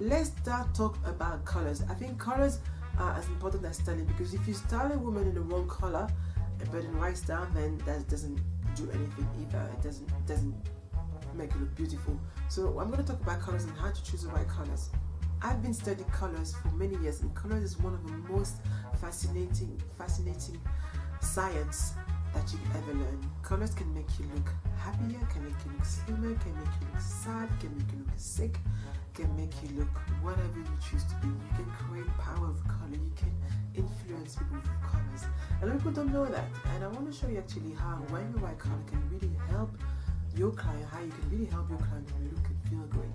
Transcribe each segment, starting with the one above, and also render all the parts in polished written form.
Let's start talk about colors. I think colors are as important as styling, because if you style a woman in the wrong color but in right style, then that doesn't do anything either. It doesn't make it look beautiful. So I'm going to talk about colors and how to choose the right colors. I've been studying colors for many years, and colors is one of the most fascinating science that you can ever learn. Colors can make you look happier, can make you look slimmer, can make you look sad, can make you look sick, can make you look whatever you choose to be. You can create power with color. You can influence people with colors. A lot of people don't know that, and I want to show you actually how wearing the right color can really help your client, how you can really help your client to look and feel great.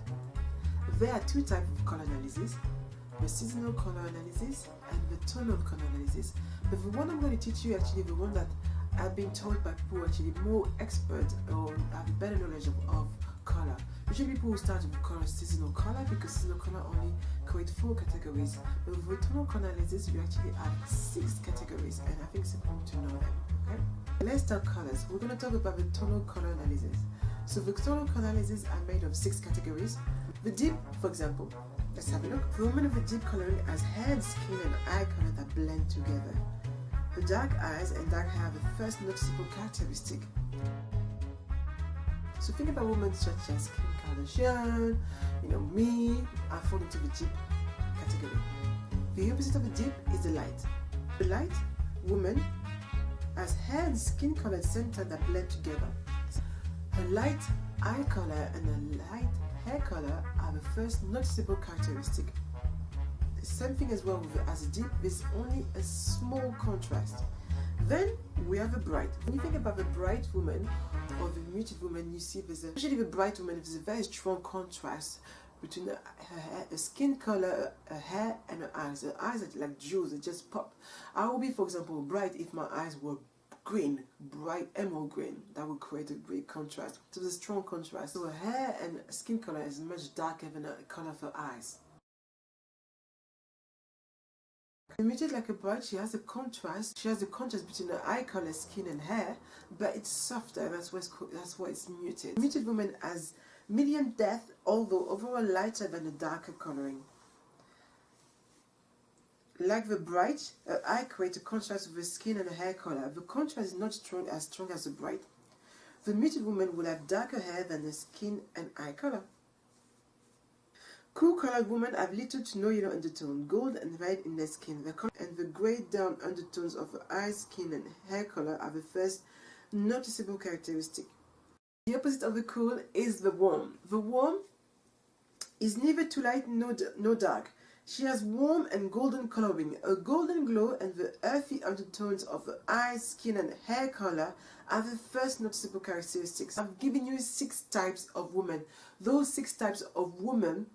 There are two types of color analysis: the seasonal color analysis and the tonal color analysis. But the one I'm going to teach you, actually the one that I've been told by people who are actually more expert or have a better knowledge of color. Usually people who start with color seasonal color, because seasonal color only create 4 categories. But with the tonal color analysis, you actually have 6 categories, and I think it's important to know them. Okay? Let's talk colors. We're going to talk about the tonal color analysis. So the tonal color analysis are made of 6 categories. The deep, for example, let's have a look. The woman with the deep coloring has head, skin, and eye color that blend together. The dark eyes and dark hair are the first noticeable characteristic. So think about women such as Kim Kardashian, me, I fall into the deep category. The opposite of the deep is the light. The light woman has hair and skin color center that blend together. Her light eye color and her light hair color are the first noticeable characteristic. The same thing as well as a deep, there's only a small contrast. Then we have a bright. When you think about the bright woman or the muted woman, you see especially the bright woman, there's a very strong contrast between her skin color, her hair, and her eyes. Her eyes are like jewels, they just pop. I would be, for example, bright if my eyes were green, bright emerald green. That would create a great contrast. So there's a strong contrast. So her hair and skin color is much darker than the color of her eyes. Muted like a bright, she has a contrast. She has a contrast between her eye color, skin, and hair, but it's softer. That's why it's muted. Muted woman has medium depth, although overall lighter than the darker coloring. Like the bright, her eye creates a contrast with the skin and the hair color. The contrast is not as strong as the bright. The muted woman will have darker hair than the skin and eye color. Cool colored women have little to no yellow undertone, gold and red in their skin, and the grey down undertones of her eye, skin, and hair color are the first noticeable characteristic. The opposite of the cool is the warm. The warm is neither too light nor dark. She has warm and golden coloring. A golden glow and the earthy undertones of the eye, skin, and hair color are the first noticeable characteristics. I've given you 6 types of women. Those 6 types of women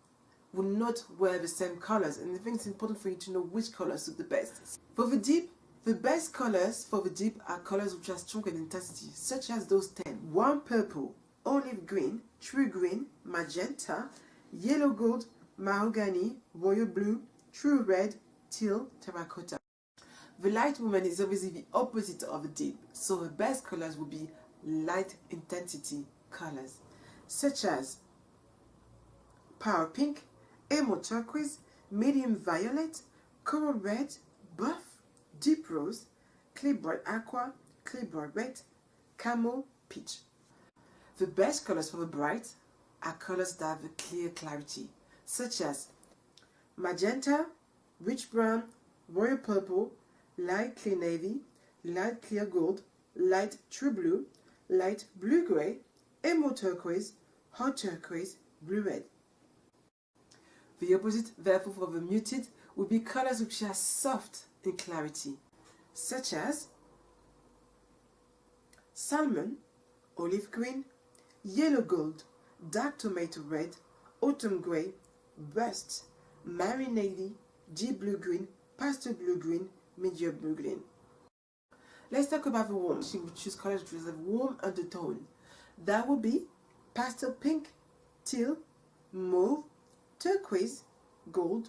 will not wear the same colors, and I think it's important for you to know which colors suit the best. For the deep, the best colors for the deep are colors which are strong in intensity, such as those 10: warm purple, olive green, true green, magenta, yellow gold, mahogany, royal blue, true red, teal, terracotta. The light woman is obviously the opposite of the deep, so the best colors will be light intensity colors, such as power pink, emerald turquoise, medium violet, coral red, buff, deep rose, clay bright aqua, clay bright red, camel, peach. The best colors for the bright are colors that have a clear clarity, such as magenta, rich brown, royal purple, light clear navy, light clear gold, light true blue, light blue gray, emerald turquoise, hot turquoise, blue red. The opposite, therefore, for the muted would be colors which are soft in clarity, such as salmon, olive green, yellow gold, dark tomato red, autumn gray, rust, marine navy, deep blue green, pastel blue green, medium blue green. Let's talk about the warm. She would choose colors which have warm undertone. That would be pastel pink, teal, mauve, turquoise, gold,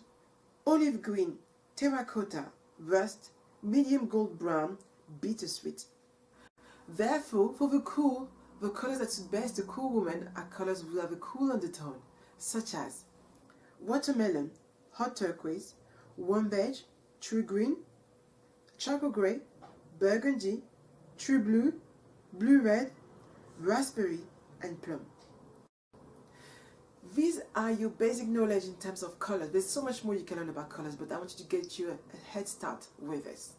olive green, terracotta, rust, medium gold brown, bittersweet. Therefore, for the cool, the colors that suit best the cool woman are colors that have a cool undertone, such as watermelon, hot turquoise, warm beige, true green, charcoal grey, burgundy, true blue, blue red, raspberry, and plum. These are your basic knowledge in terms of color. There's so much more you can learn about colors, but I want you to get you a head start with this.